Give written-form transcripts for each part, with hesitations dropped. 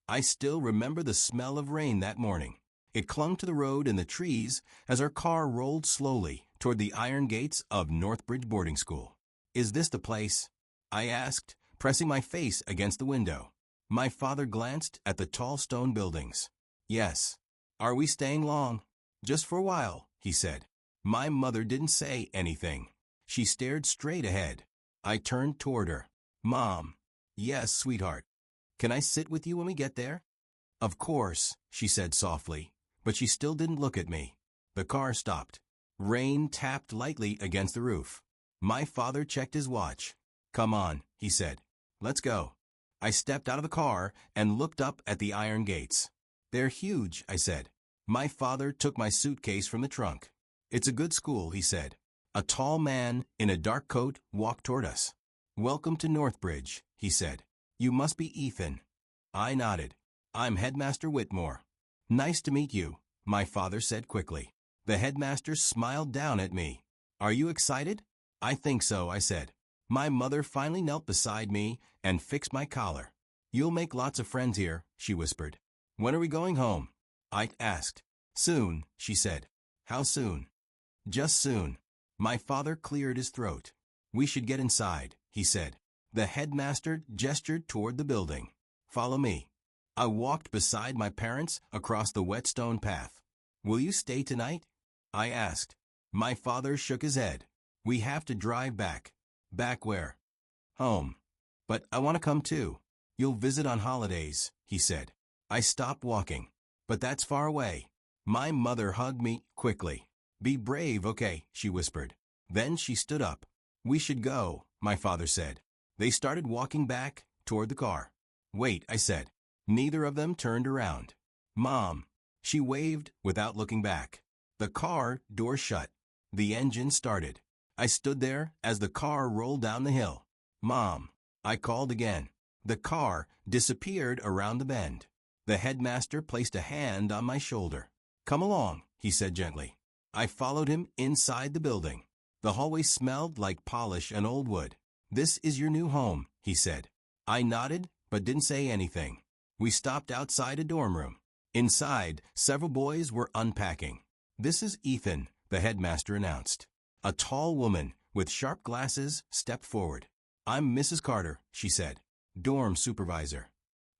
I still remember the smell of rain that morning. It clung to the road and the trees as our car rolled slowly toward the iron gates of Northbridge Boarding School. "Is this the place?" I asked, pressing my face against the window. My father glanced at the tall stone buildings. "Yes." "Are we staying long?" "Just for a while," he said. My mother didn't say anything. She stared straight ahead. I turned toward her. "Mom." "Yes, sweetheart." "Can I sit with you when we get there?" "Of course," she said softly, but she still didn't look at me. The car stopped. Rain tapped lightly against the roof. My father checked his watch. "Come on," he said. "Let's go." I stepped out of the car and looked up at the iron gates. "They're huge," I said. My father took my suitcase from the trunk. "It's a good school," he said. A tall man in a dark coat walked toward us. "Welcome to Northbridge," he said. "You must be Ethan." I nodded. "I'm Headmaster Whitmore." "Nice to meet you," my father said quickly. The headmaster smiled down at me. "Are you excited?" "I think so," I said. My mother finally knelt beside me and fixed my collar. "You'll make lots of friends here," she whispered. "When are we going home?" I asked. "Soon," she said. "How soon?" "Just soon." My father cleared his throat. "We should get inside," he said. The headmaster gestured toward the building. "Follow me." I walked beside my parents across the wet stone path. "Will you stay tonight?" I asked. My father shook his head. "We have to drive back." "Back where?" "Home." "But I want to come too." "You'll visit on holidays," he said. I stopped walking. "But that's far away." My mother hugged me quickly. "Be brave, okay," she whispered. Then she stood up. "We should go," my father said. They started walking back toward the car. "Wait," I said. Neither of them turned around. "Mom." She waved without looking back. The car door shut. The engine started. I stood there as the car rolled down the hill. "Mom." I called again. The car disappeared around the bend. The headmaster placed a hand on my shoulder. "Come along," he said gently. I followed him inside the building. The hallway smelled like polish and old wood. "This is your new home," he said. I nodded, but didn't say anything. We stopped outside a dorm room. Inside, several boys were unpacking. "This is Ethan," the headmaster announced. A tall woman with sharp glasses stepped forward. "I'm Mrs. Carter," she said. "Dorm supervisor."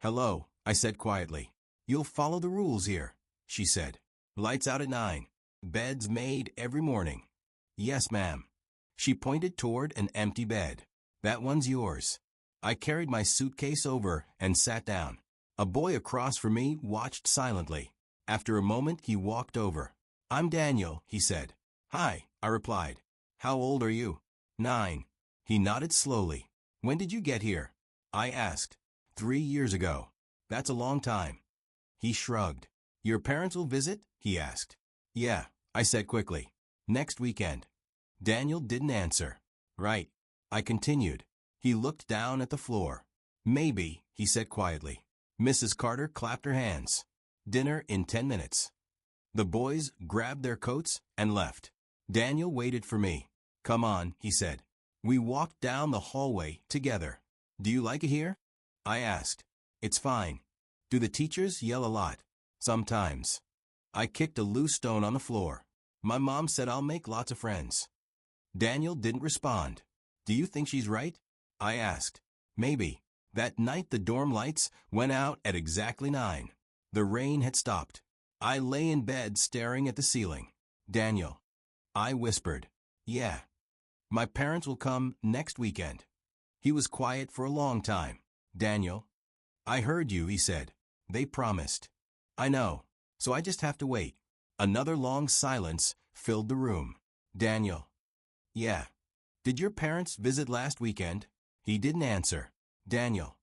"Hello," I said quietly. "You'll follow the rules here," she said. "Lights out at 9. Beds made every morning." "Yes, ma'am." She pointed toward an empty bed. "That one's yours." I carried my suitcase over and sat down. A boy across from me watched silently. After a moment, he walked over. "I'm Daniel," he said. "Hi," I replied. "How old are you?" 9. He nodded slowly. "When did you get here?" I asked. 3 years ago." "That's a long time." He shrugged. "Your parents will visit?" he asked. "Yeah," I said quickly. "Next weekend." Daniel didn't answer. "Right." I continued. He looked down at the floor. "Maybe," he said quietly. Mrs. Carter clapped her hands. "Dinner in 10 minutes." The boys grabbed their coats and left. Daniel waited for me. "Come on," he said. We walked down the hallway together. "Do you like it here?" I asked. "It's fine." "Do the teachers yell a lot?" "Sometimes." I kicked a loose stone on the floor. "My mom said I'll make lots of friends." Daniel didn't respond. "Do you think she's right?" I asked. "Maybe." That night the dorm lights went out at exactly 9. The rain had stopped. I lay in bed staring at the ceiling. "Daniel." I whispered. "Yeah." "My parents will come next weekend." He was quiet for a long time. "Daniel." "I heard you," he said. "They promised." "I know. So I just have to wait." Another long silence filled the room. "Daniel." "Yeah." "Did your parents visit last weekend?" He didn't answer. "Daniel."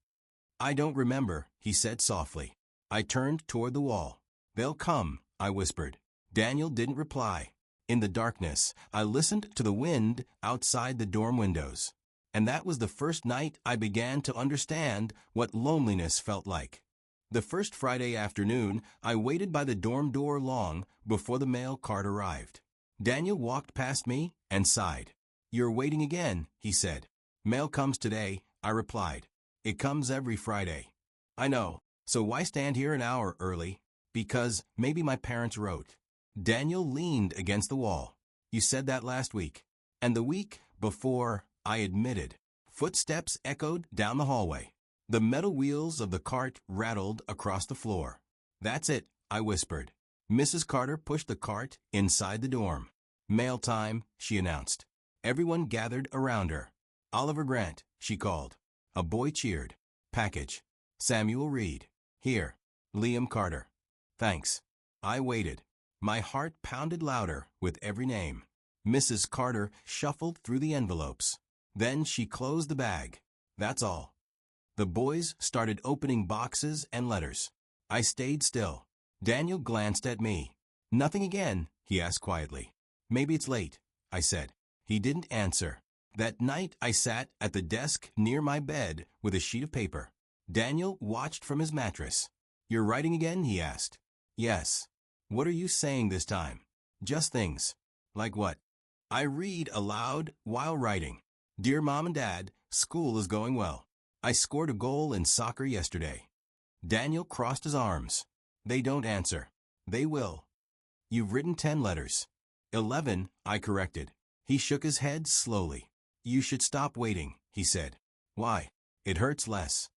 "I don't remember," he said softly. I turned toward the wall. "They'll come," I whispered. Daniel didn't reply. In the darkness, I listened to the wind outside the dorm windows. And that was the first night I began to understand what loneliness felt like. The first Friday afternoon, I waited by the dorm door long before the mail cart arrived. Daniel walked past me and sighed. "You're waiting again," he said. "Mail comes today," I replied. "It comes every Friday." "I know. So why stand here an hour early? Because maybe my parents wrote. Daniel leaned against the wall. You said that last week. And the week before, I admitted. Footsteps echoed down the hallway. The metal wheels of the cart rattled across the floor. That's it, I whispered. Mrs. Carter pushed the cart inside the dorm. Mail time, she announced. Everyone gathered around her. Oliver Grant, she called. A boy cheered. Package. Samuel Reed. Here. Liam Carter. Thanks. I waited. My heart pounded louder with every name. Mrs. Carter shuffled through the envelopes. Then she closed the bag. That's all. The boys started opening boxes and letters. I stayed still. Daniel glanced at me. Nothing again, he asked quietly. Maybe it's late, I said. He didn't answer. That night I sat at the desk near my bed with a sheet of paper. Daniel watched from his mattress. You're writing again? He asked. Yes. What are you saying this time? Just things. Like what? I read aloud while writing. Dear Mom and Dad, school is going well. I scored a goal in soccer yesterday. Daniel crossed his arms. They don't answer. They will. You've written 10 letters. 11, I corrected. He shook his head slowly. You should stop waiting, he said. Why? It hurts less.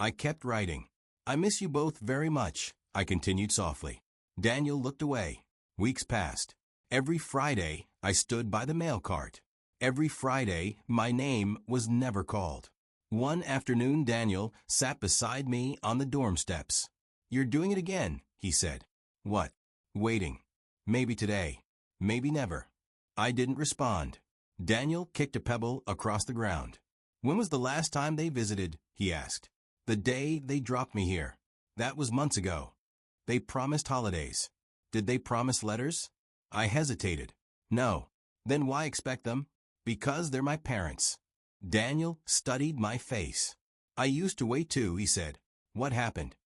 I kept writing. I miss you both very much, I continued softly. Daniel looked away. Weeks passed. Every Friday, I stood by the mail cart. Every Friday, my name was never called. One afternoon, Daniel sat beside me on the dorm steps. You're doing it again, he said. What? Waiting. Maybe today. Maybe never. I didn't respond. Daniel kicked a pebble across the ground. When was the last time they visited? He asked. The day they dropped me here. That was months ago. They promised holidays. Did they promise letters? I hesitated. No. Then why expect them? Because they're my parents. Daniel studied my face. I used to wait too, he said. What happened?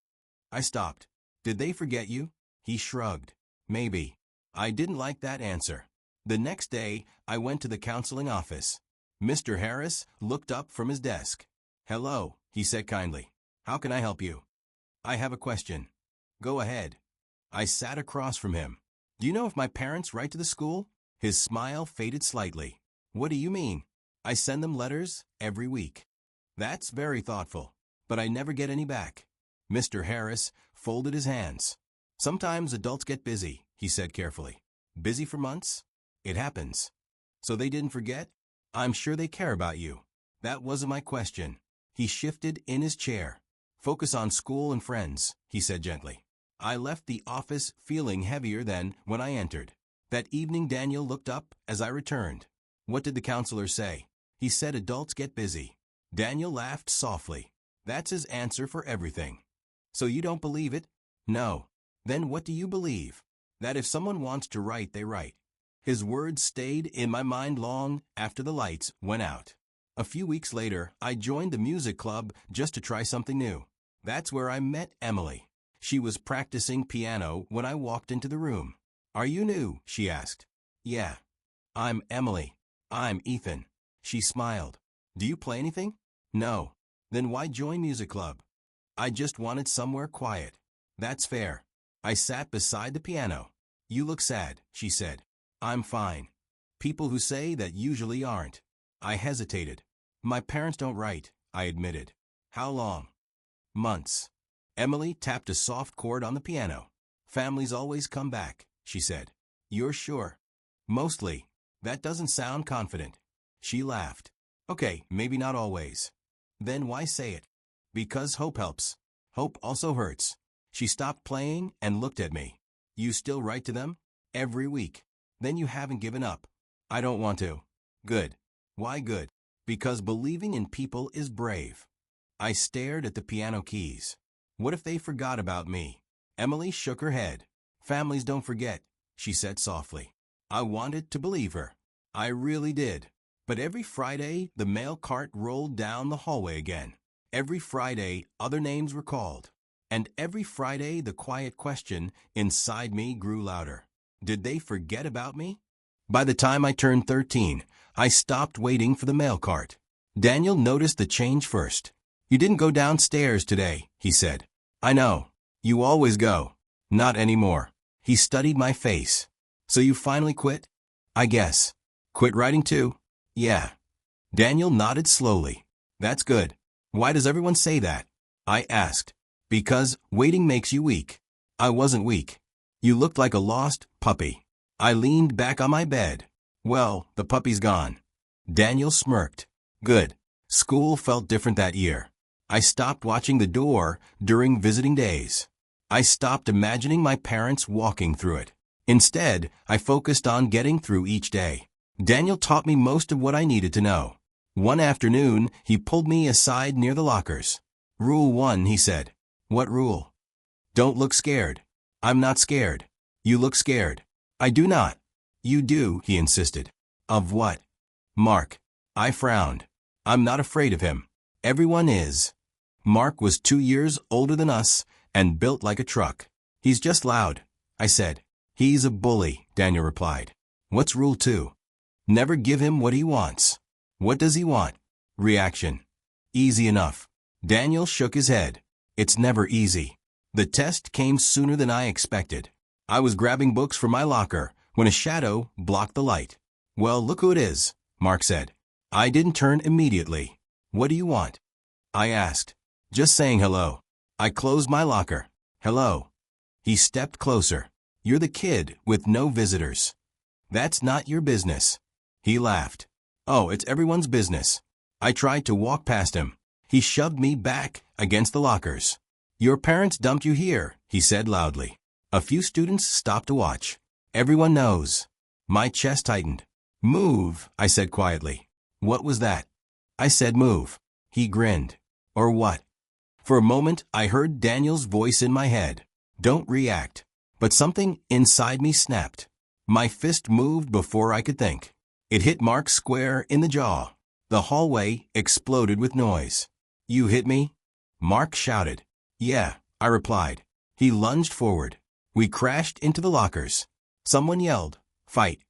I stopped. Did they forget you? He shrugged. Maybe. I didn't like that answer. The next day, I went to the counseling office. Mr. Harris looked up from his desk. Hello, he said kindly. How can I help you? I have a question. Go ahead. I sat across from him. Do you know if my parents write to the school? His smile faded slightly. What do you mean? I send them letters every week. That's very thoughtful, but I never get any back. Mr. Harris folded his hands. Sometimes adults get busy, he said carefully. Busy for months? It happens. So they didn't forget? I'm sure they care about you. That wasn't my question. He shifted in his chair. Focus on school and friends, he said gently. I left the office feeling heavier than when I entered. That evening Daniel looked up as I returned. What did the counselor say? He said adults get busy. Daniel laughed softly. That's his answer for everything. So you don't believe it? No. Then what do you believe? That if someone wants to write, they write. His words stayed in my mind long after the lights went out. A few weeks later, I joined the music club just to try something new. That's where I met Emily. She was practicing piano when I walked into the room. Are you new? She asked. Yeah. I'm Emily. I'm Ethan. She smiled. Do you play anything? No. Then why join music club? I just wanted somewhere quiet. That's fair. I sat beside the piano. You look sad, she said. I'm fine. People who say that usually aren't. I hesitated. My parents don't write, I admitted. How long? Months. Emily tapped a soft chord on the piano. Families always come back, she said. You're sure? Mostly. That doesn't sound confident. She laughed. Okay, maybe not always. Then why say it? Because hope helps. Hope also hurts. She stopped playing and looked at me. You still write to them? Every week. Then you haven't given up. I don't want to. Good. Why good? Because believing in people is brave. I stared at the piano keys. What if they forgot about me? Emily shook her head. Families don't forget, she said softly. I wanted to believe her. I really did. But every Friday, the mail cart rolled down the hallway again. Every Friday, other names were called. And every Friday, the quiet question inside me grew louder. Did they forget about me? By the time I turned 13, I stopped waiting for the mail cart. Daniel noticed the change first. You didn't go downstairs today, he said. I know. You always go. Not anymore. He studied my face. So you finally quit? I guess. Quit writing too? Yeah. Daniel nodded slowly. That's good. Why does everyone say that? I asked. Because waiting makes you weak. I wasn't weak. You looked like a lost puppy. I leaned back on my bed. Well, the puppy's gone. Daniel smirked. Good. School felt different that year. I stopped watching the door during visiting days. I stopped imagining my parents walking through it. Instead, I focused on getting through each day. Daniel taught me most of what I needed to know. One afternoon, he pulled me aside near the lockers. Rule 1, he said. What rule? Don't look scared. I'm not scared. You look scared. I do not. You do, he insisted. Of what? Mark. I frowned. I'm not afraid of him. Everyone is. Mark was 2 years older than us and built like a truck. He's just loud, I said. He's a bully, Daniel replied. What's rule 2? Never give him what he wants. What does he want? Reaction. Easy enough. Daniel shook his head. It's never easy. The test came sooner than I expected. I was grabbing books from my locker when a shadow blocked the light. Well, look who it is, Mark said. I didn't turn immediately. What do you want? I asked. Just saying hello. I closed my locker. Hello. He stepped closer. You're the kid with no visitors. That's not your business. He laughed. Oh, it's everyone's business. I tried to walk past him. He shoved me back against the lockers. Your parents dumped you here, he said loudly. A few students stopped to watch. Everyone knows. My chest tightened. Move, I said quietly. What was that? I said move. He grinned. Or what? For a moment, I heard Daniel's voice in my head. Don't react. But something inside me snapped. My fist moved before I could think. It hit Mark square in the jaw. The hallway exploded with noise. You hit me? Mark shouted. Yeah, I replied. He lunged forward. We crashed into the lockers. Someone yelled, fight.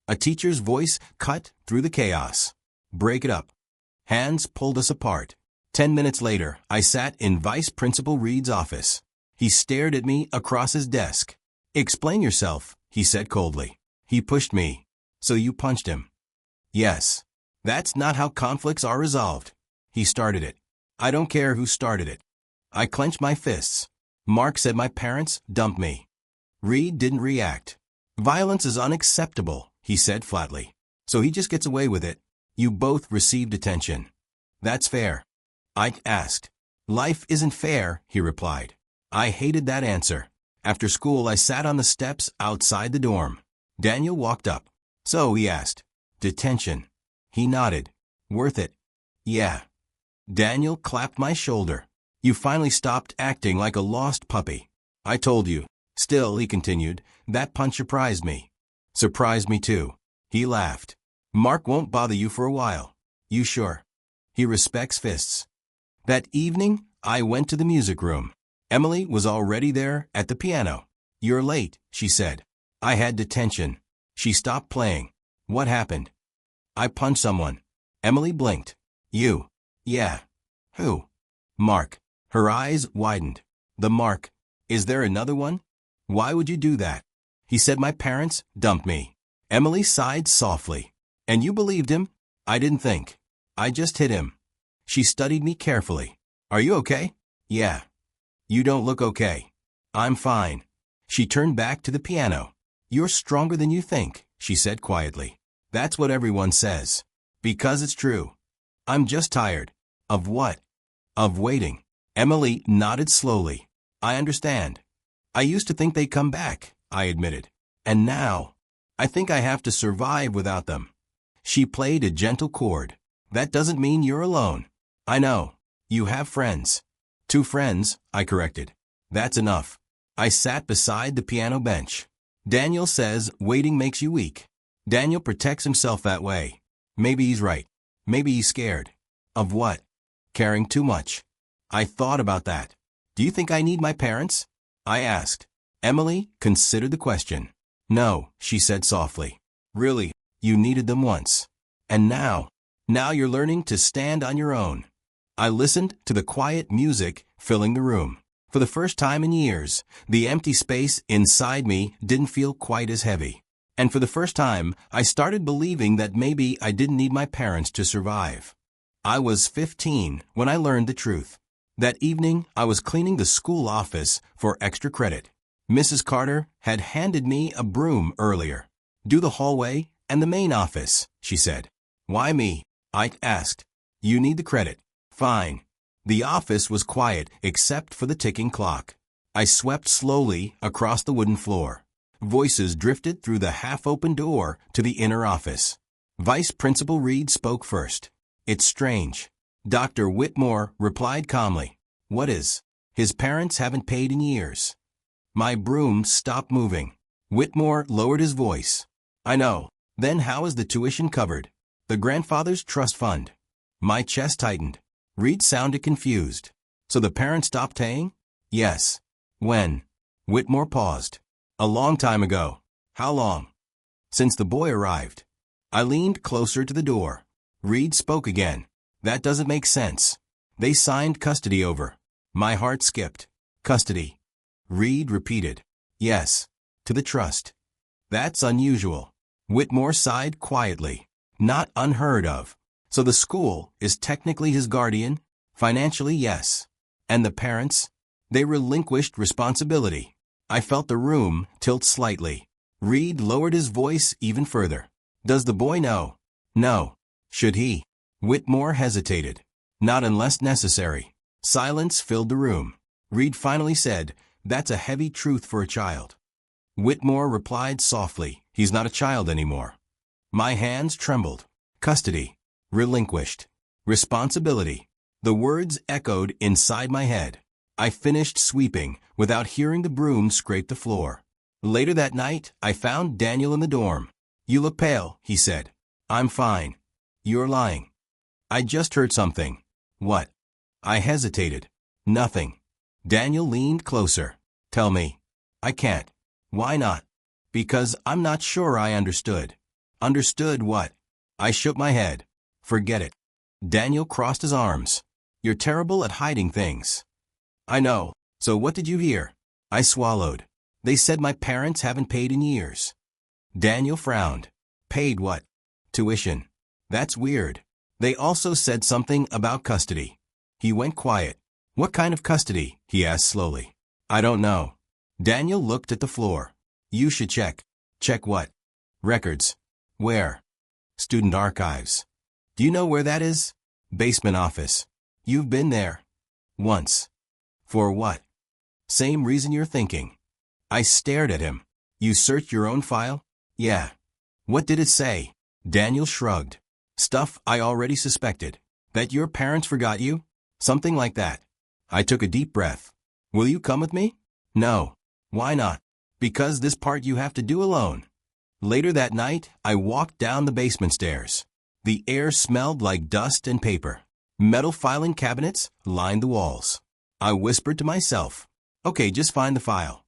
A teacher's voice cut through the chaos. Break it up. Hands pulled us apart. 10 minutes later, I sat in Vice Principal Reed's office. He stared at me across his desk. Explain yourself, he said coldly. He pushed me. So you punched him? Yes. That's not how conflicts are resolved. He started it. I don't care who started it. I clenched my fists. Mark said my parents dumped me. Reed didn't react. Violence is unacceptable, he said flatly. So he just gets away with it. You both received attention. That's fair. I asked. Life isn't fair, he replied. I hated that answer. After school, I sat on the steps outside the dorm. Daniel walked up. So, he asked. Detention. He nodded. Worth it? Yeah. Daniel clapped my shoulder. You finally stopped acting like a lost puppy. I told you. Still, he continued, that punch surprised me. Surprised me too. He laughed. Mark won't bother you for a while. You sure? He respects fists. That evening, I went to the music room. Emily was already there at the piano. You're late, she said. I had detention. She stopped playing. What happened? I punched someone. Emily blinked. You? Yeah. Who? Mark. Her eyes widened. The Mark. Is there another one? Why would you do that? He said my parents dumped me. Emily sighed softly. And you believed him? I didn't think. I just hit him. She studied me carefully. Are you okay? Yeah. You don't look okay. I'm fine. She turned back to the piano. You're stronger than you think, she said quietly. That's what everyone says. Because it's true. I'm just tired. Of what? Of waiting. Emily nodded slowly. I understand. I used to think they'd come back, I admitted. And now, I think I have to survive without them. She played a gentle chord. That doesn't mean you're alone. I know. You have friends. 2 friends, I corrected. That's enough. I sat beside the piano bench. Daniel says waiting makes you weak. Daniel protects himself that way. Maybe he's right. Maybe he's scared. Of what? Caring too much. I thought about that. Do you think I need my parents? I asked. Emily considered the question. No, she said softly. Really, you needed them once. And now you're learning to stand on your own. I listened to the quiet music filling the room. For the first time in years, the empty space inside me didn't feel quite as heavy. And for the first time, I started believing that maybe I didn't need my parents to survive. I was 15 when I learned the truth. That evening, I was cleaning the school office for extra credit. Mrs. Carter had handed me a broom earlier. "Do the hallway and the main office," she said. "Why me?" I asked. "You need the credit." "Fine." The office was quiet except for the ticking clock. I swept slowly across the wooden floor. Voices drifted through the half-open door to the inner office. Vice Principal Reed spoke first. "It's strange." Dr. Whitmore replied calmly. "What is?" "His parents haven't paid in years." My broom stopped moving. Whitmore lowered his voice. "I know. Then how is the tuition covered?" "The grandfather's trust fund." My chest tightened. Reed sounded confused. "So the parents stopped paying?" "Yes." "When?" Whitmore paused. "A long time ago." "How long?" "Since the boy arrived." I leaned closer to the door. Reed spoke again. "That doesn't make sense. They signed custody over." My heart skipped. "Custody?" Reed repeated. "Yes. To the trust." "That's unusual." Whitmore sighed quietly. "Not unheard of. So the school is technically his guardian? Financially, yes. And the parents? They relinquished responsibility." I felt the room tilt slightly. Reed lowered his voice even further. "Does the boy know?" "No." "Should he?" Whitmore hesitated. "Not unless necessary." Silence filled the room. Reed finally said, "That's a heavy truth for a child." Whitmore replied softly, "He's not a child anymore." My hands trembled. Custody. Relinquished. Responsibility. The words echoed inside my head. I finished sweeping without hearing the broom scrape the floor. Later that night, I found Daniel in the dorm. "You look pale," he said. "I'm fine." "You're lying." "I just heard something." "What?" I hesitated. "Nothing." Daniel leaned closer. "Tell me." "I can't." "Why not?" "Because I'm not sure I understood." "Understood what?" I shook my head. "Forget it." Daniel crossed his arms. "You're terrible at hiding things." "I know. So what did you hear?" I swallowed. "They said my parents haven't paid in years." Daniel frowned. "Paid what?" "Tuition." "That's weird." "They also said something about custody." He went quiet. "What kind of custody?" he asked slowly. "I don't know." Daniel looked at the floor. "You should check." "Check what?" "Records." "Where?" "Student archives." "Do you know where that is?" "Basement office." "You've been there?" "Once." "For what?" "Same reason you're thinking." I stared at him. "You searched your own file?" "Yeah." "What did it say?" Daniel shrugged. "Stuff I already suspected. That your parents forgot you? Something like that." I took a deep breath. "Will you come with me?" "No." "Why not?" "Because this part you have to do alone." Later that night, I walked down the basement stairs. The air smelled like dust and paper. Metal filing cabinets lined the walls. I whispered to myself, "Okay, just find the file."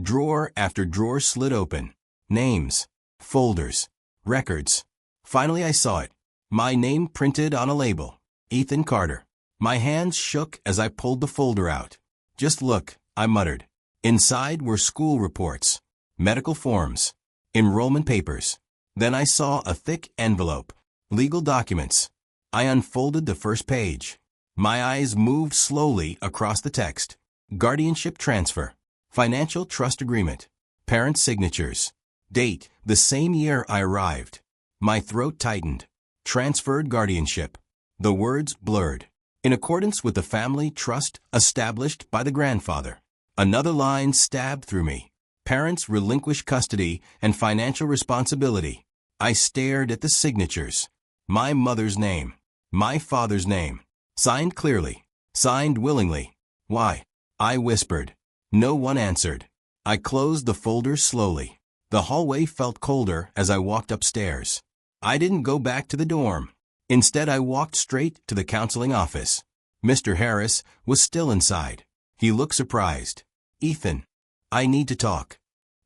Drawer after drawer slid open. Names, folders, records. Finally I saw it. My name printed on a label. Ethan Carter. My hands shook as I pulled the folder out. "Just look," I muttered. Inside were school reports, medical forms, enrollment papers. Then I saw a thick envelope. Legal documents. I unfolded the first page. My eyes moved slowly across the text. Guardianship transfer. Financial trust agreement. Parent signatures. Date, the same year I arrived. My throat tightened. Transferred guardianship. The words blurred. In accordance with the family trust established by the grandfather. Another line stabbed through me. Parents relinquish custody and financial responsibility. I stared at the signatures. My mother's name. My father's name. Signed clearly. Signed willingly. "Why?" I whispered. No one answered. I closed the folder slowly. The hallway felt colder as I walked upstairs. I didn't go back to the dorm. Instead, I walked straight to the counseling office. Mr. Harris was still inside. He looked surprised. "Ethan, I need to talk."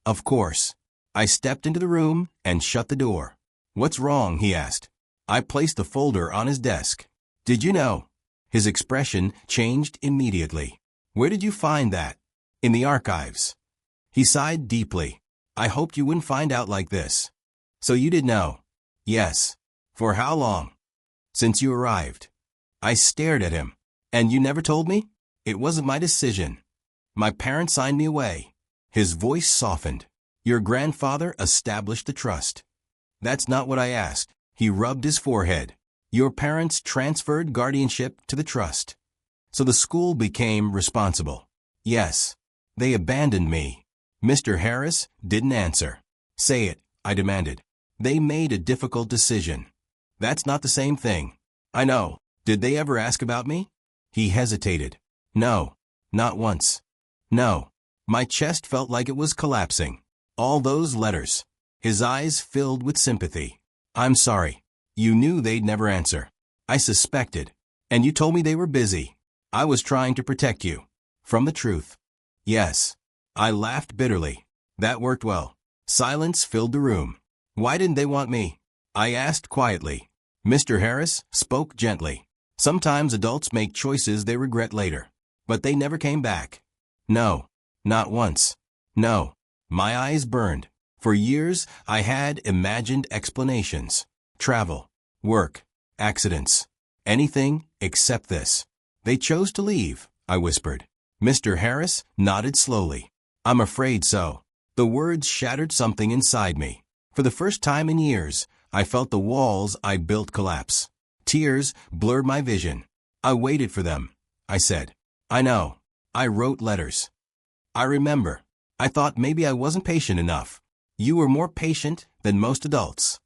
"Of course." I stepped into the room and shut the door. "What's wrong?" he asked. I placed the folder on his desk. "Did you know?" His expression changed immediately. Where did you find that? In the archives. He sighed deeply. I hoped you wouldn't find out like this. So you did know? Yes. For how long? Since you arrived. I stared at him. And you never told me? It wasn't my decision. My parents signed me away. His voice softened. Your grandfather established the trust. That's not what I asked. He rubbed his forehead. Your parents transferred guardianship to the trust. So the school became responsible. Yes. They abandoned me. Mr. Harris didn't answer. Say it, I demanded. They made a difficult decision. That's not the same thing. I know. Did they ever ask about me? He hesitated. No. Not once. No. My chest felt like it was collapsing. All those letters. His eyes filled with sympathy. I'm sorry. You knew they'd never answer. I suspected. And you told me they were busy. I was trying to protect you. From the truth. Yes. I laughed bitterly. That worked well. Silence filled the room. Why didn't they want me? I asked quietly. Mr. Harris spoke gently. Sometimes adults make choices they regret later. But they never came back. No. Not once. No. My eyes burned. For years, I had imagined explanations. Travel. Work. Accidents. Anything except this. They chose to leave, I whispered. Mr. Harris nodded slowly. I'm afraid so. The words shattered something inside me. For the first time in years, I felt the walls I built collapse. Tears blurred my vision. I waited for them, I said. I know. I wrote letters. I remember. I thought maybe I wasn't patient enough. You were more patient than most adults.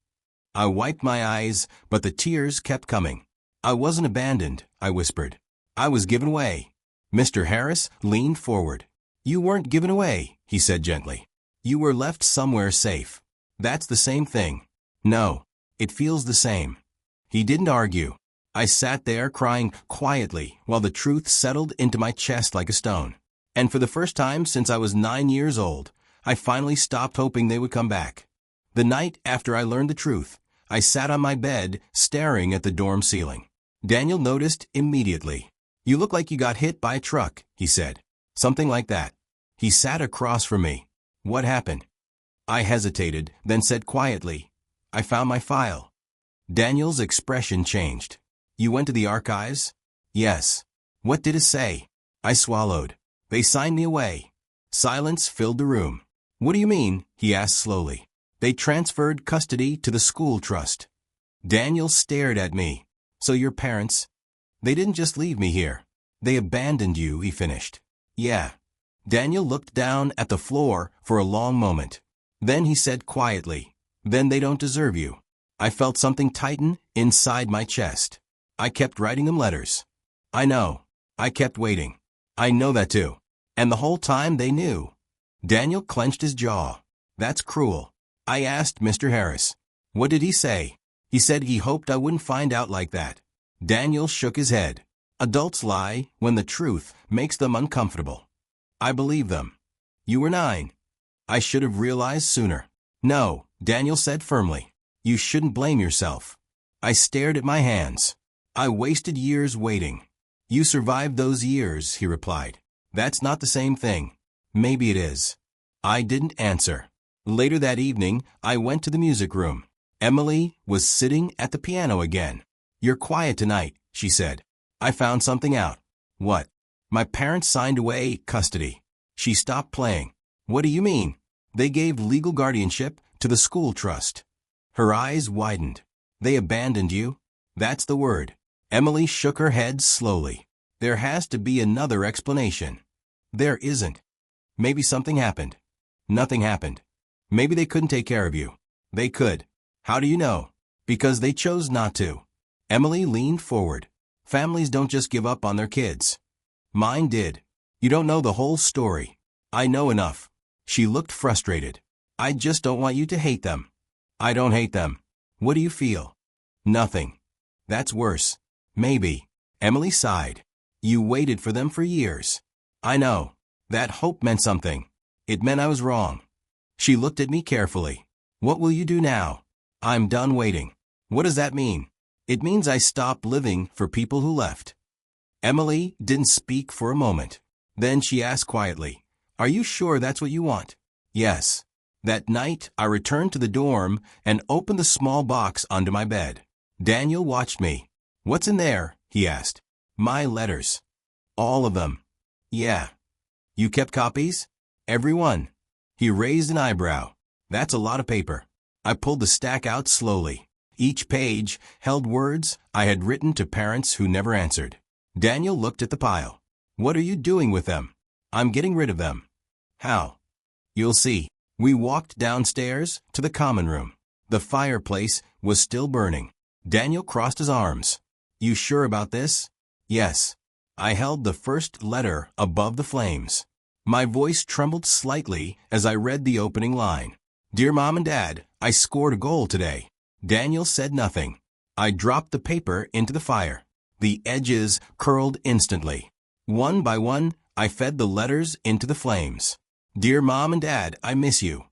I wiped my eyes, but the tears kept coming. I wasn't abandoned, I whispered. I was given away. Mr. Harris leaned forward. You weren't given away, he said gently. You were left somewhere safe. That's the same thing. No, it feels the same. He didn't argue. I sat there crying quietly while the truth settled into my chest like a stone. And for the first time since I was 9 years old, I finally stopped hoping they would come back. The night after I learned the truth, I sat on my bed staring at the dorm ceiling. Daniel noticed immediately. You look like you got hit by a truck, he said. Something like that. He sat across from me. What happened? I hesitated, then said quietly, I found my file. Daniel's expression changed. You went to the archives? Yes. What did it say? I swallowed. They signed me away. Silence filled the room. What do you mean? He asked slowly. They transferred custody to the school trust. Daniel stared at me. So your parents? They didn't just leave me here. They abandoned you, he finished. Yeah. Daniel looked down at the floor for a long moment. Then he said quietly, Then they don't deserve you. I felt something tighten inside my chest. I kept writing them letters. I know. I kept waiting. I know that too. And the whole time they knew. Daniel clenched his jaw. That's cruel. I asked Mr. Harris. What did he say? He said he hoped I wouldn't find out like that. Daniel shook his head. Adults lie when the truth makes them uncomfortable. I believe them. You were 9. I should have realized sooner. No, Daniel said firmly. You shouldn't blame yourself. I stared at my hands. I wasted years waiting. You survived those years, he replied. That's not the same thing. Maybe it is. I didn't answer. Later that evening, I went to the music room. Emily was sitting at the piano again. You're quiet tonight, she said. I found something out. What? My parents signed away custody. She stopped playing. What do you mean? They gave legal guardianship to the school trust. Her eyes widened. They abandoned you? That's the word. Emily shook her head slowly. There has to be another explanation. There isn't. Maybe something happened. Nothing happened. Maybe they couldn't take care of you. They could. How do you know? Because they chose not to. Emily leaned forward. Families don't just give up on their kids. Mine did. You don't know the whole story. I know enough. She looked frustrated. I just don't want you to hate them. I don't hate them. What do you feel? Nothing. That's worse. Maybe. Emily sighed. You waited for them for years. I know. That hope meant something. It meant I was wrong. She looked at me carefully. What will you do now? I'm done waiting. What does that mean? It means I stopped living for people who left. Emily didn't speak for a moment. Then she asked quietly, "Are you sure that's what you want?" "Yes." That night, I returned to the dorm and opened the small box under my bed. Daniel watched me. "What's in there?" he asked. "My letters." "All of them." "Yeah." "You kept copies?" "Every one." He raised an eyebrow. "That's a lot of paper." I pulled the stack out slowly. Each page held words I had written to parents who never answered. Daniel looked at the pile. "What are you doing with them?" "I'm getting rid of them." "How?" "You'll see." We walked downstairs to the common room. The fireplace was still burning. Daniel crossed his arms. "You sure about this?" "Yes." I held the first letter above the flames. My voice trembled slightly as I read the opening line. "Dear Mom and Dad, I scored a goal today." Daniel said nothing. I dropped the paper into the fire. The edges curled instantly. One by one, I fed the letters into the flames. "Dear Mom and Dad, I miss you."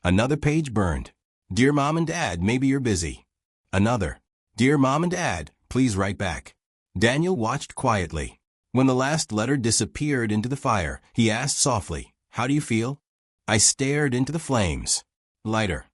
Another page burned. "Dear Mom and Dad, maybe you're busy." Another. "Dear Mom and Dad, please write back." Daniel watched quietly. When the last letter disappeared into the fire, he asked softly, "How do you feel?" I stared into the flames. "Lighter."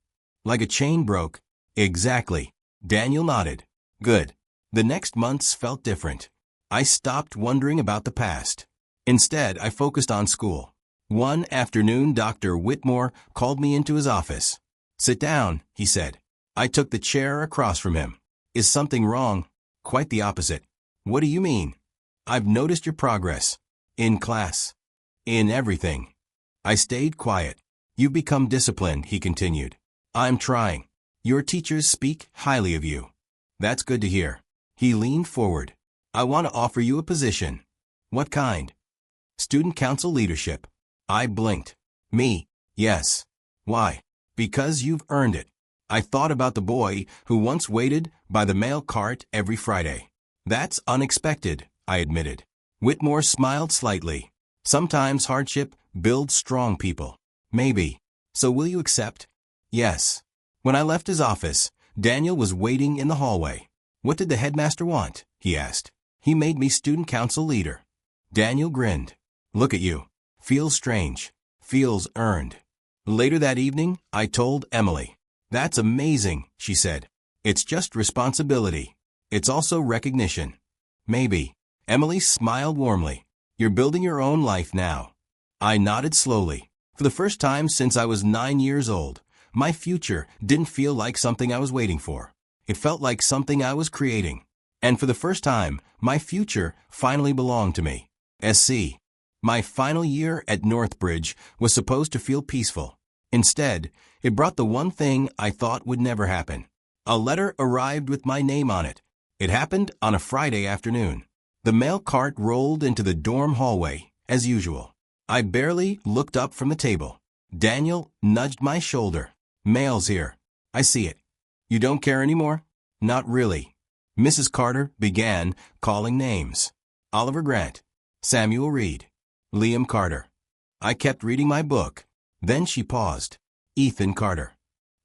"Like a chain broke?" "Exactly." Daniel nodded. "Good." The next months felt different. I stopped wondering about the past. Instead, I focused on school. One afternoon, Dr. Whitmore called me into his office. "Sit down," he said. I took the chair across from him. "Is something wrong?" "Quite the opposite." "What do you mean?" "I've noticed your progress." "In class?" "In everything." I stayed quiet. "You've become disciplined," he continued. "I'm trying. Your teachers speak highly of you." "That's good to hear." He leaned forward. "I want to offer you a position." "What kind?" "Student council leadership." I blinked. "Me?" "Yes." "Why?" "Because you've earned it." I thought about the boy who once waited by the mail cart every Friday. "That's unexpected," I admitted. Whitmore smiled slightly. "Sometimes hardship builds strong people." "Maybe. So will you accept?" "Yes." When I left his office, Daniel was waiting in the hallway. "What did the headmaster want?" he asked. "He made me student council leader." Daniel grinned. "Look at you. Feels strange. Feels earned." Later that evening, I told Emily. "That's amazing," she said. "It's just responsibility. It's also recognition." "Maybe." Emily smiled warmly. "You're building your own life now." I nodded slowly. For the first time since I was 9 years old, my future didn't feel like something I was waiting for. It felt like something I was creating. And for the first time, my future finally belonged to me. SC. My final year at Northbridge was supposed to feel peaceful. Instead, it brought the one thing I thought would never happen. A letter arrived with my name on it. It happened on a Friday afternoon. The mail cart rolled into the dorm hallway, as usual. I barely looked up from the table. Daniel nudged my shoulder. "Mail's here." "I see it." "You don't care anymore?" "Not really." Mrs. Carter began calling names. Oliver Grant. Samuel Reed. Liam Carter. I kept reading my book. Then she paused. Ethan Carter.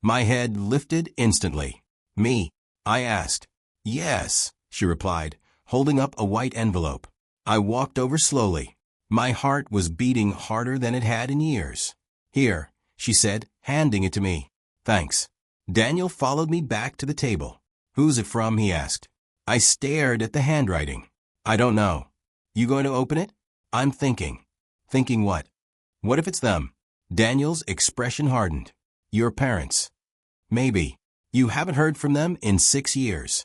My head lifted instantly. "Me?" I asked. "Yes," she replied, holding up a white envelope. I walked over slowly. My heart was beating harder than it had in years. "Here," she said, handing it to me. "Thanks." Daniel followed me back to the table. "Who's it from?" he asked. I stared at the handwriting. "I don't know." "You going to open it?" "I'm thinking." "Thinking what?" "What if it's them?" Daniel's expression hardened. "Your parents." "Maybe." "You haven't heard from them in 6 years."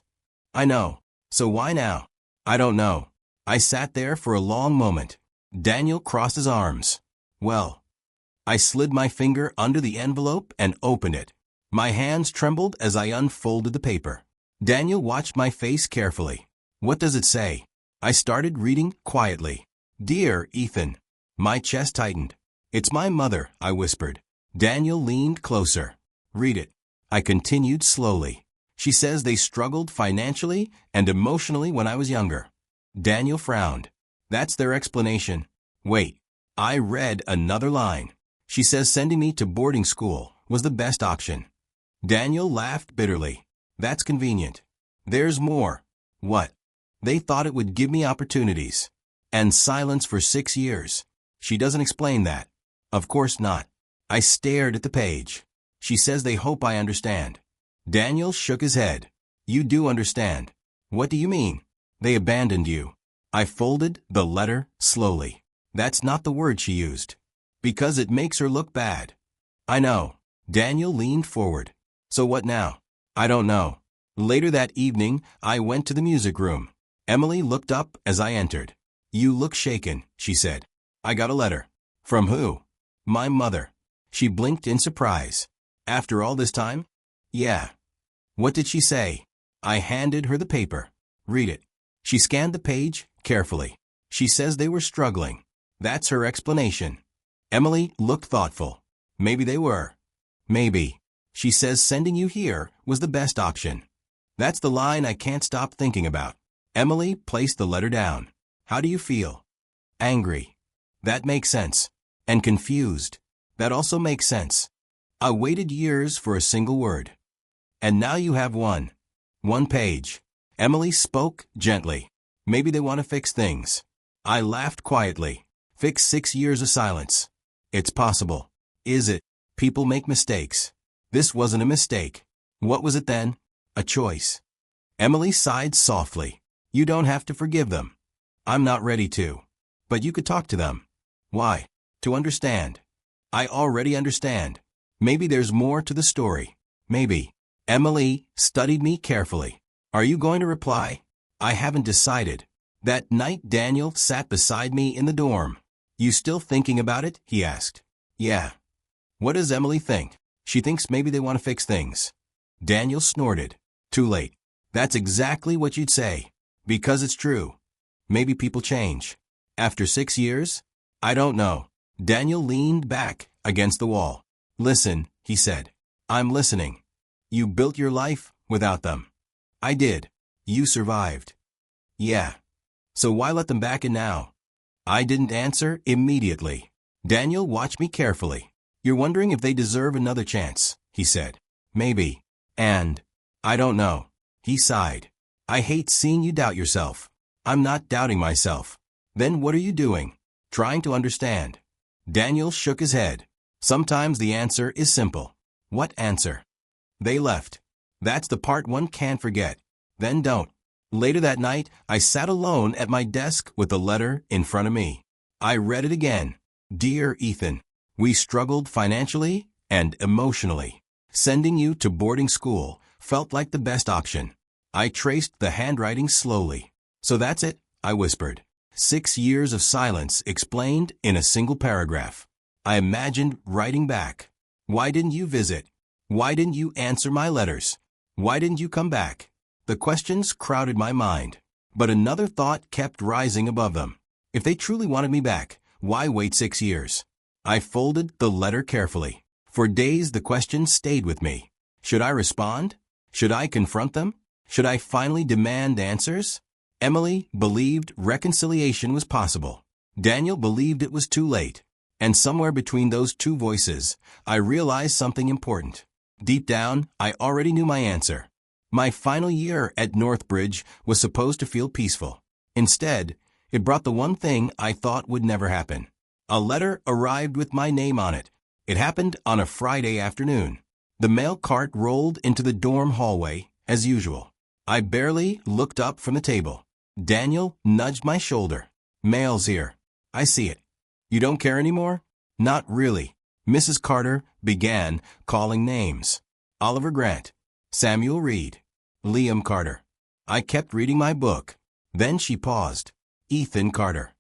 "I know. So why now?" "I don't know." I sat there for a long moment. Daniel crossed his arms. "Well." I slid my finger under the envelope and opened it. My hands trembled as I unfolded the paper. Daniel watched my face carefully. "What does it say?" I started reading quietly. "Dear Ethan." My chest tightened. "It's my mother," I whispered. Daniel leaned closer. "Read it." I continued slowly. "She says they struggled financially and emotionally when I was younger." Daniel frowned. "That's their explanation." "Wait." I read another line. "She says sending me to boarding school was the best option." Daniel laughed bitterly. "That's convenient." "There's more." "What?" "They thought it would give me opportunities." "And silence for 6 years." She doesn't explain that. Of course not. I stared at the page. She says they hope I understand. Daniel shook his head. You do understand. What do you mean? They abandoned you. I folded the letter slowly. That's not the word she used. Because it makes her look bad. I know. Daniel leaned forward. So what now? I don't know. Later that evening, I went to the music room. Emily looked up as I entered. You look shaken, she said. I got a letter. From who? My mother. She blinked in surprise. After all this time? Yeah. What did she say? I handed her the paper. Read it. She scanned the page carefully. She says they were struggling. That's her explanation. Emily looked thoughtful. Maybe they were. Maybe. She says sending you here was the best option. That's the line I can't stop thinking about. Emily placed the letter down. How do you feel? Angry. That makes sense. And confused. That also makes sense. I waited years for a single word. And now you have one. One page. Emily spoke gently. Maybe they want to fix things. I laughed quietly. Fix 6 years of silence. It's possible. Is it? People make mistakes. This wasn't a mistake. What was it then? A choice. Emily sighed softly. You don't have to forgive them. I'm not ready to. But you could talk to them. Why? To understand. I already understand. Maybe there's more to the story. Maybe. Emily studied me carefully. Are you going to reply? I haven't decided. That night Daniel sat beside me in the dorm. You still thinking about it? He asked. Yeah. What does Emily think? She thinks maybe they want to fix things. Daniel snorted. Too late. That's exactly what you'd say. Because it's true. Maybe people change. After 6 years? I don't know. Daniel leaned back against the wall. Listen, he said. I'm listening. You built your life without them. I did. You survived. Yeah. So why let them back in now? I didn't answer immediately. Daniel watched me carefully. You're wondering if they deserve another chance, he said. Maybe. And I don't know. He sighed. I hate seeing you doubt yourself. I'm not doubting myself. Then what are you doing? Trying to understand. Daniel shook his head. Sometimes the answer is simple. What answer? They left. That's the part one can't forget. Then don't. Later that night, I sat alone at my desk with the letter in front of me. I read it again. Dear Ethan, we struggled financially and emotionally. Sending you to boarding school felt like the best option. I traced the handwriting slowly. So that's it, I whispered. 6 years of silence explained in a single paragraph. I imagined writing back. Why didn't you visit? Why didn't you answer my letters? Why didn't you come back? The questions crowded my mind. But another thought kept rising above them. If they truly wanted me back, why wait 6 years? I folded the letter carefully. For days the question stayed with me. Should I respond? Should I confront them? Should I finally demand answers? Emily believed reconciliation was possible. Daniel believed it was too late. And somewhere between those two voices, I realized something important. Deep down, I already knew my answer. My final year at Northbridge was supposed to feel peaceful. Instead, it brought the one thing I thought would never happen. A letter arrived with my name on it. It happened on a Friday afternoon. The mail cart rolled into the dorm hallway, as usual. I barely looked up from the table. Daniel nudged my shoulder. Mail's here. I see it. You don't care anymore? Not really. Mrs. Carter began calling names. Oliver Grant. Samuel Reed. Liam Carter. I kept reading my book. Then she paused. Ethan Carter.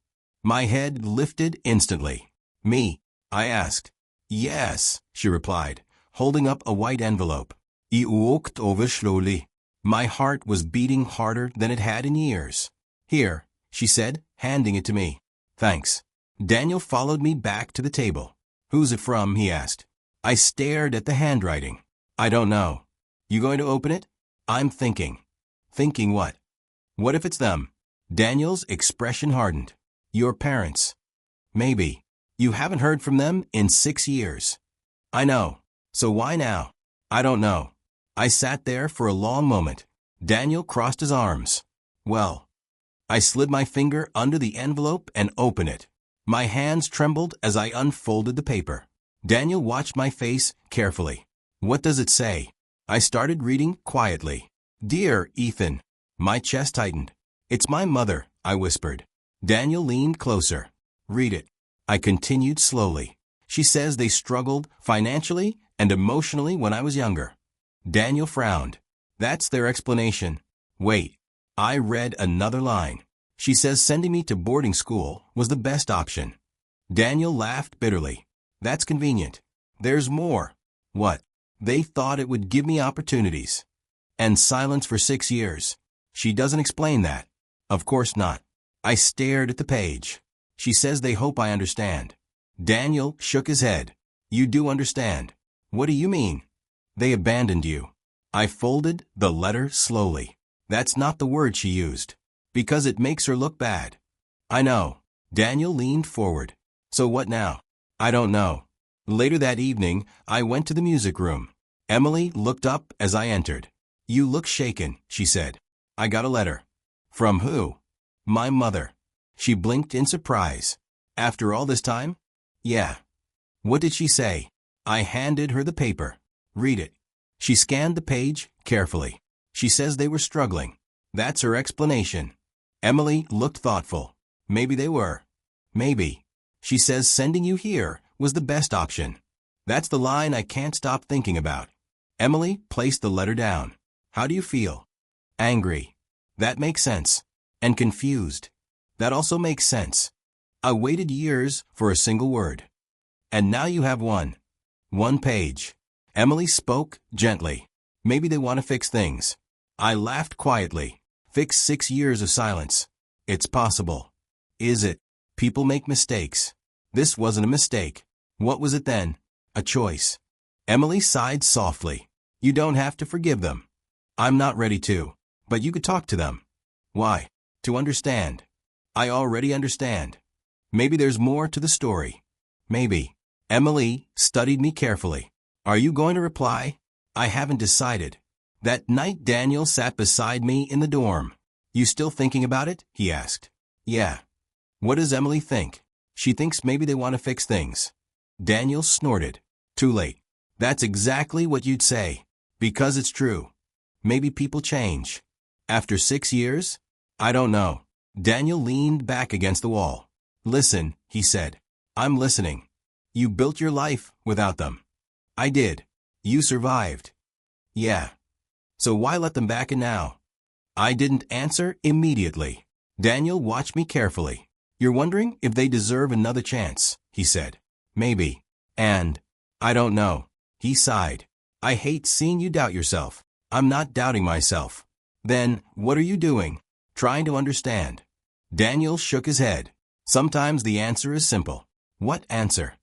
My head lifted instantly. Me? I asked. Yes, she replied, holding up a white envelope. He walked over slowly. My heart was beating harder than it had in years. Here, she said, handing it to me. Thanks. Daniel followed me back to the table. Who's it from? He asked. I stared at the handwriting. I don't know. You going to open it? I'm thinking. Thinking what? What if it's them? Daniel's expression hardened. Your parents. Maybe. You haven't heard from them in 6 years. I know. So why now? I don't know. I sat there for a long moment. Daniel crossed his arms. Well. I slid my finger under the envelope and opened it. My hands trembled as I unfolded the paper. Daniel watched my face carefully. What does it say? I started reading quietly. Dear Ethan. My chest tightened. It's my mother, I whispered. Daniel leaned closer. Read it. I continued slowly. She says they struggled financially and emotionally when I was younger. Daniel frowned. That's their explanation. Wait. I read another line. She says sending me to boarding school was the best option. Daniel laughed bitterly. That's convenient. There's more. What? They thought it would give me opportunities. And silence for 6 years. She doesn't explain that. Of course not. I stared at the page. She says they hope I understand. Daniel shook his head. You do understand. What do you mean? They abandoned you. I folded the letter slowly. That's not the word she used. Because it makes her look bad. I know. Daniel leaned forward. So what now? I don't know. Later that evening, I went to the music room. Emily looked up as I entered. You look shaken, she said. I got a letter. From who? My mother. She blinked in surprise. After all this time? Yeah. What did she say? I handed her the paper. Read it. She scanned the page carefully. She says they were struggling. That's her explanation. Emily looked thoughtful. Maybe they were. Maybe. She says sending you here was the best option. That's the line I can't stop thinking about. Emily placed the letter down. How do you feel? Angry. That makes sense. And confused. That also makes sense. I waited years for a single word. And now you have one. One page. Emily spoke gently. Maybe they want to fix things. I laughed quietly. Fix 6 years of silence. It's possible. Is it? People make mistakes. This wasn't a mistake. What was it then? A choice. Emily sighed softly. You don't have to forgive them. I'm not ready to. But you could talk to them. Why? To understand. I already understand. Maybe there's more to the story. Maybe. Emily studied me carefully. Are you going to reply? I haven't decided. That night Daniel sat beside me in the dorm. You still thinking about it? He asked. Yeah. What does Emily think? She thinks maybe they want to fix things. Daniel snorted. Too late. That's exactly what you'd say. Because it's true. Maybe people change. After 6 years? I don't know. Daniel leaned back against the wall. Listen, he said. I'm listening. You built your life without them. I did. You survived. Yeah. So why let them back in now? I didn't answer immediately. Daniel watched me carefully. You're wondering if they deserve another chance, he said. Maybe. And I don't know. He sighed. I hate seeing you doubt yourself. I'm not doubting myself. Then, what are you doing? Trying to understand. Daniel shook his head. Sometimes the answer is simple. What answer?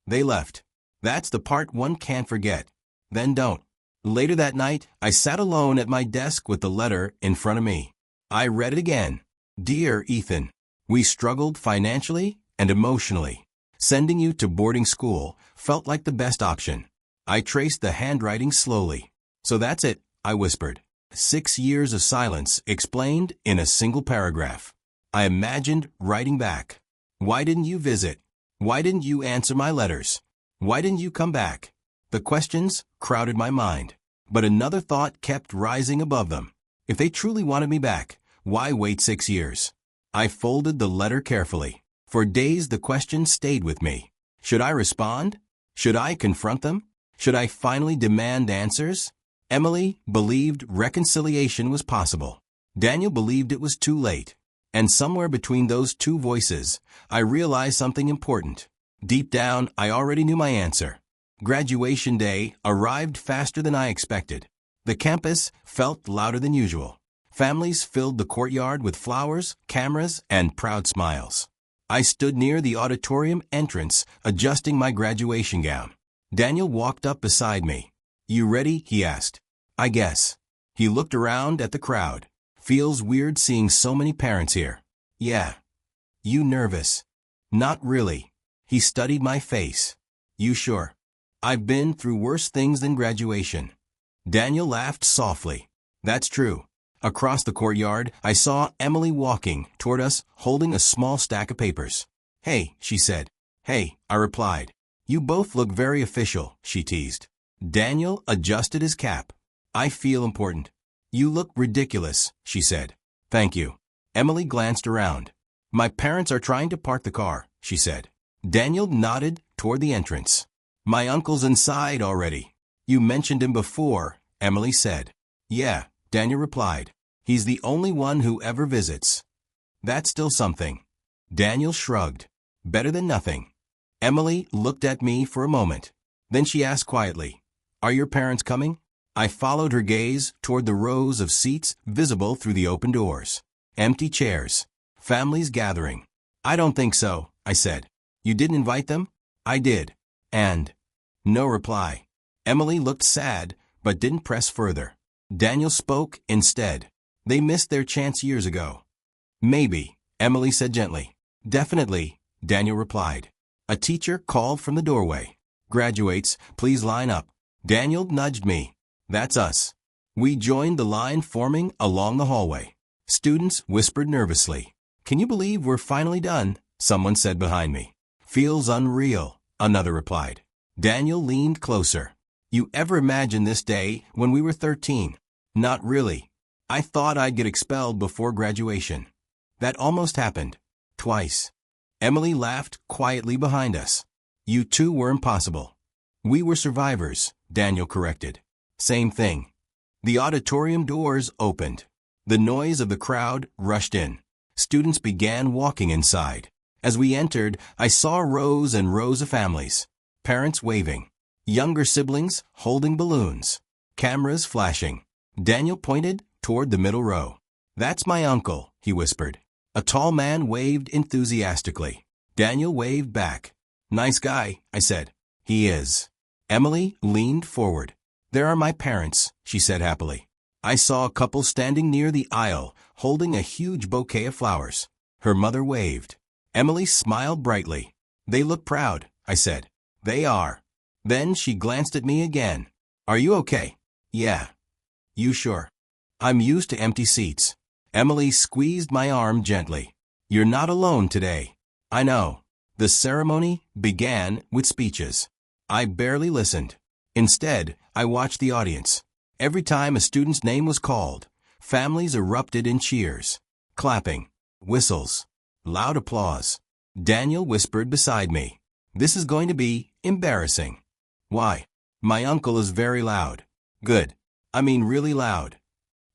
They left. That's the part one can't forget. Then don't. Later that night, I sat alone at my desk with the letter in front of me. I read it again. Dear Ethan, we struggled financially and emotionally. Sending you to boarding school felt like the best option. I traced the handwriting slowly. So that's it, I whispered. 6 years of silence explained in a single paragraph. I imagined writing back. Why didn't you visit? Why didn't you answer my letters? Why didn't you come back? The questions crowded my mind. But another thought kept rising above them. If they truly wanted me back, why wait 6 years? I folded the letter carefully. For days the question stayed with me. Should I respond? Should I confront them? Should I finally demand answers? Emily believed reconciliation was possible. Daniel believed it was too late. And somewhere between those two voices, I realized something important. Deep down, I already knew my answer. Graduation day arrived faster than I expected. The campus felt louder than usual. Families filled the courtyard with flowers, cameras, and proud smiles. I stood near the auditorium entrance, adjusting my graduation gown. Daniel walked up beside me. You ready? He asked. I guess. He looked around at the crowd. Feels weird seeing so many parents here. Yeah. You nervous? Not really. He studied my face. You sure? I've been through worse things than graduation. Daniel laughed softly. That's true. Across the courtyard, I saw Emily walking toward us, holding a small stack of papers. Hey, she said. Hey, I replied. You both look very official, she teased. Daniel adjusted his cap. I feel important. You look ridiculous, she said. Thank you. Emily glanced around. My parents are trying to park the car, she said. Daniel nodded toward the entrance. My uncle's inside already. You mentioned him before, Emily said. Yeah, Daniel replied. He's the only one who ever visits. That's still something. Daniel shrugged. Better than nothing. Emily looked at me for a moment. Then she asked quietly, Are your parents coming? I followed her gaze toward the rows of seats visible through the open doors. Empty chairs. Families gathering. I don't think so, I said. You didn't invite them? I did. And? No reply. Emily looked sad, but didn't press further. Daniel spoke instead. They missed their chance years ago. Maybe, Emily said gently. Definitely, Daniel replied. A teacher called from the doorway. Graduates, please line up. Daniel nudged me. That's us. We joined the line forming along the hallway. Students whispered nervously. Can you believe we're finally done? Someone said behind me. Feels unreal, another replied. Daniel leaned closer. You ever imagine this day when we were 13? Not really. I thought I'd get expelled before graduation. That almost happened. Twice. Emily laughed quietly behind us. You two were impossible. We were survivors, Daniel corrected. Same thing. The auditorium doors opened. The noise of the crowd rushed in. Students began walking inside. As we entered, I saw rows and rows of families. Parents waving. Younger siblings holding balloons. Cameras flashing. Daniel pointed toward the middle row. That's my uncle, he whispered. A tall man waved enthusiastically. Daniel waved back. Nice guy, I said. He is. Emily leaned forward. There are my parents, she said happily. I saw a couple standing near the aisle, holding a huge bouquet of flowers. Her mother waved. Emily smiled brightly. They look proud, I said. They are. Then she glanced at me again. Are you okay? Yeah. You sure? I'm used to empty seats. Emily squeezed my arm gently. You're not alone today. I know. The ceremony began with speeches. I barely listened. Instead, I watched the audience. Every time a student's name was called, families erupted in cheers, clapping, whistles, loud applause. Daniel whispered beside me. This is going to be embarrassing. Why? My uncle is very loud. Good. I mean really loud.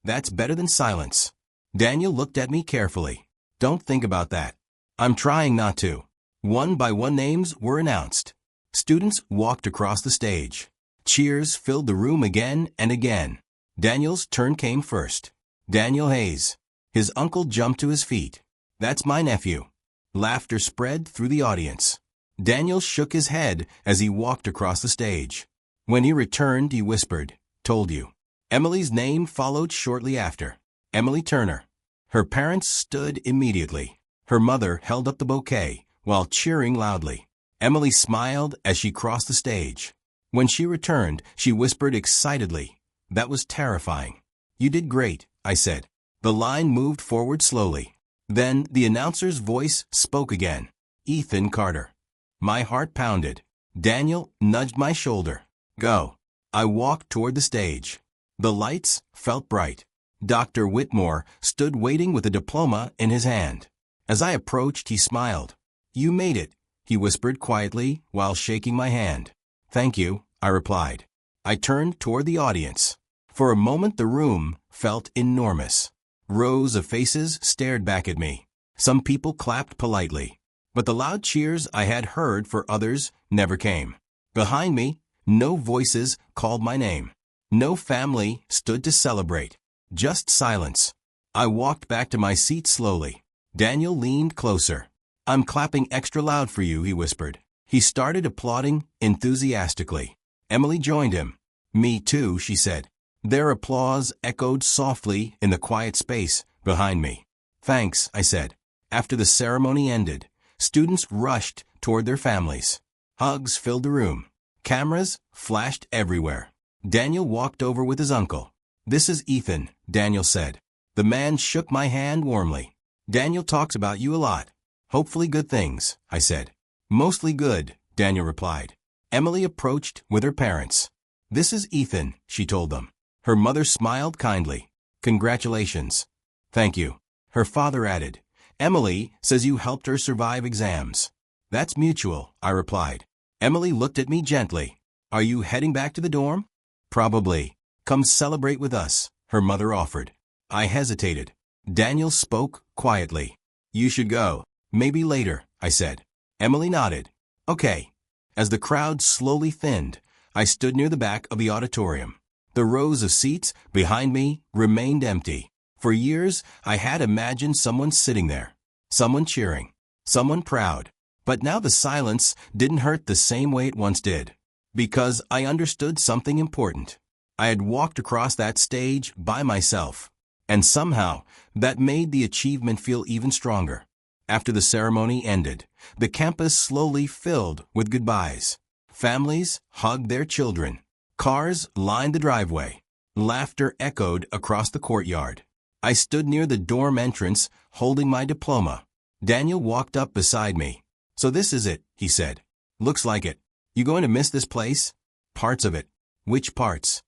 That's better than silence. Daniel looked at me carefully. Don't think about that. I'm trying not to. One by one names were announced. Students walked across the stage. Cheers filled the room again and again. Daniel's turn came first. Daniel Hayes. His uncle jumped to his feet. That's my nephew. Laughter spread through the audience. Daniel shook his head as he walked across the stage. When he returned, he whispered, Told you. Emily's name followed shortly after. Emily Turner. Her parents stood immediately. Her mother held up the bouquet while cheering loudly. Emily smiled as she crossed the stage. When she returned, she whispered excitedly. That was terrifying. You did great, I said. The line moved forward slowly. Then the announcer's voice spoke again. Ethan Carter. My heart pounded. Daniel nudged my shoulder. Go. I walked toward the stage. The lights felt bright. Dr. Whitmore stood waiting with a diploma in his hand. As I approached, he smiled. You made it, he whispered quietly while shaking my hand. Thank you, I replied. I turned toward the audience. For a moment the room felt enormous. Rows of faces stared back at me. Some people clapped politely. But the loud cheers I had heard for others never came. Behind me, no voices called my name. No family stood to celebrate. Just silence. I walked back to my seat slowly. Daniel leaned closer. I'm clapping extra loud for you, he whispered. He started applauding enthusiastically. Emily joined him. Me too, she said. Their applause echoed softly in the quiet space behind me. Thanks, I said. After the ceremony ended, students rushed toward their families. Hugs filled the room. Cameras flashed everywhere. Daniel walked over with his uncle. This is Ethan, Daniel said. The man shook my hand warmly. Daniel talks about you a lot. Hopefully good things, I said. Mostly good, Daniel replied. Emily approached with her parents. This is Ethan, she told them. Her mother smiled kindly. Congratulations. Thank you. Her father added. Emily says you helped her survive exams. That's mutual, I replied. Emily looked at me gently. Are you heading back to the dorm? Probably. Come celebrate with us, her mother offered. I hesitated. Daniel spoke quietly. You should go. Maybe later, I said. Emily nodded. Okay. As the crowd slowly thinned, I stood near the back of the auditorium. The rows of seats behind me remained empty. For years, I had imagined someone sitting there, someone cheering, someone proud. But now the silence didn't hurt the same way it once did, because I understood something important. I had walked across that stage by myself, and somehow that made the achievement feel even stronger. After the ceremony ended, the campus slowly filled with goodbyes. Families hugged their children. Cars lined the driveway. Laughter echoed across the courtyard. I stood near the dorm entrance, holding my diploma. Daniel walked up beside me. So this is it, he said. Looks like it. You going to miss this place? Parts of it. Which parts?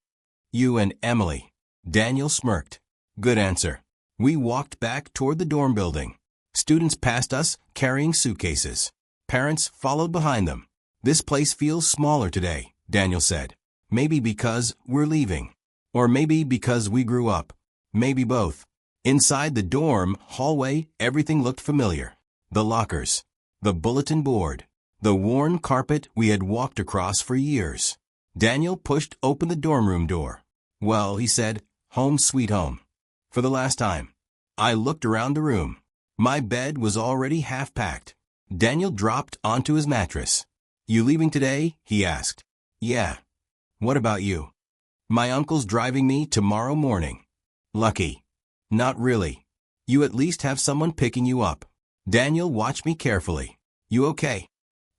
You and Emily. Daniel smirked. Good answer. We walked back toward the dorm building. Students passed us carrying suitcases. Parents followed behind them. This place feels smaller today, Daniel said. Maybe because we're leaving. Or maybe because we grew up. Maybe both. Inside the dorm hallway, everything looked familiar. The lockers. The bulletin board. The worn carpet we had walked across for years. Daniel pushed open the dorm room door. Well, he said, home sweet home. For the last time. I looked around the room. My bed was already half packed. Daniel dropped onto his mattress. You leaving today? He asked. Yeah. What about you? My uncle's driving me tomorrow morning. Lucky. Not really. You at least have someone picking you up. Daniel watched me carefully. You okay?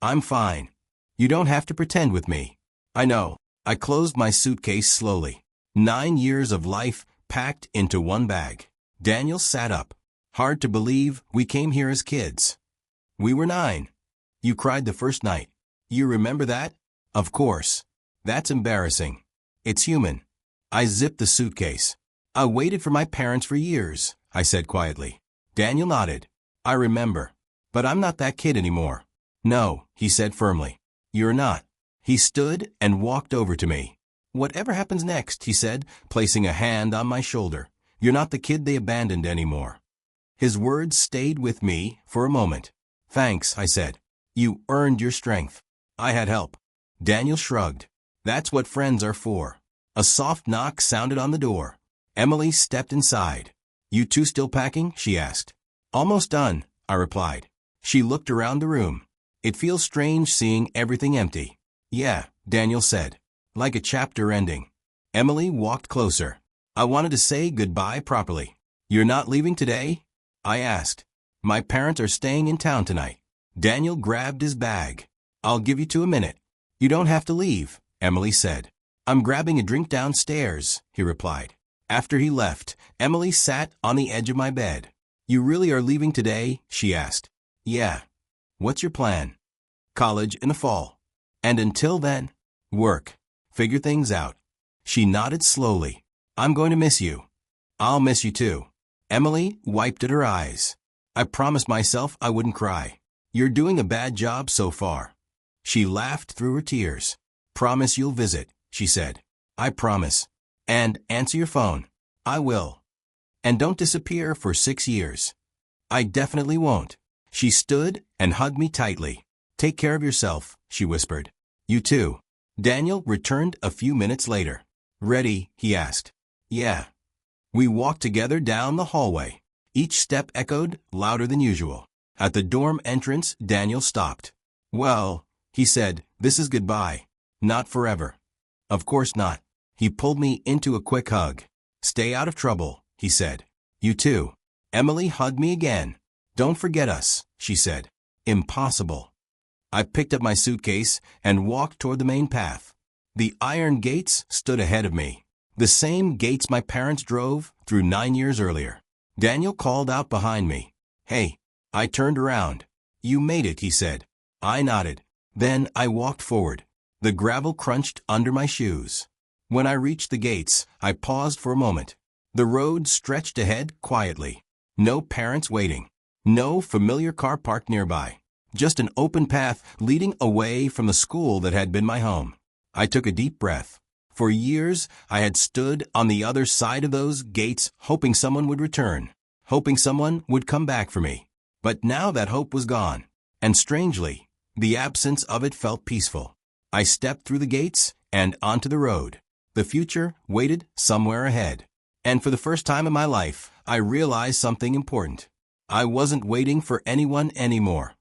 I'm fine. You don't have to pretend with me. I know. I closed my suitcase slowly. 9 years of life packed into one bag. Daniel sat up. Hard to believe we came here as kids. We were 9. You cried the first night. You remember that? Of course. That's embarrassing. It's human. I zipped the suitcase. I waited for my parents for years, I said quietly. Daniel nodded. I remember. But I'm not that kid anymore. No, he said firmly. You're not. He stood and walked over to me. Whatever happens next, he said, placing a hand on my shoulder. You're not the kid they abandoned anymore. His words stayed with me for a moment. Thanks, I said. You earned your strength. I had help. Daniel shrugged. That's what friends are for. A soft knock sounded on the door. Emily stepped inside. You two still packing? She asked. Almost done, I replied. She looked around the room. It feels strange seeing everything empty. Yeah, Daniel said. Like a chapter ending. Emily walked closer. I wanted to say goodbye properly. You're not leaving today? I asked. My parents are staying in town tonight. Daniel grabbed his bag. I'll give you 2 minutes. You don't have to leave, Emily said. I'm grabbing a drink downstairs, he replied. After he left, Emily sat on the edge of my bed. You really are leaving today? She asked. Yeah. What's your plan? College in the fall. And until then, work. Figure things out. She nodded slowly. I'm going to miss you. I'll miss you too. Emily wiped at her eyes. I promised myself I wouldn't cry. You're doing a bad job so far. She laughed through her tears. Promise you'll visit, she said. I promise. And answer your phone. I will. And don't disappear for 6 years. I definitely won't. She stood and hugged me tightly. Take care of yourself, she whispered. You too. Daniel returned a few minutes later. Ready? He asked. Yeah. We walked together down the hallway. Each step echoed louder than usual. At the dorm entrance, Daniel stopped. Well, he said, this is goodbye. Not forever. Of course not. He pulled me into a quick hug. Stay out of trouble, he said. You too. Emily hugged me again. Don't forget us, she said. Impossible. I picked up my suitcase and walked toward the main path. The iron gates stood ahead of me. The same gates my parents drove through 9 years earlier. Daniel called out behind me. Hey. I turned around. "You made it," he said. I nodded. Then I walked forward. The gravel crunched under my shoes. When I reached the gates, I paused for a moment. The road stretched ahead quietly. No parents waiting. No familiar car parked nearby. Just an open path leading away from the school that had been my home. I took a deep breath. For years, I had stood on the other side of those gates hoping someone would return, hoping someone would come back for me. But now that hope was gone. And strangely, the absence of it felt peaceful. I stepped through the gates and onto the road. The future waited somewhere ahead. And for the first time in my life, I realized something important. I wasn't waiting for anyone anymore.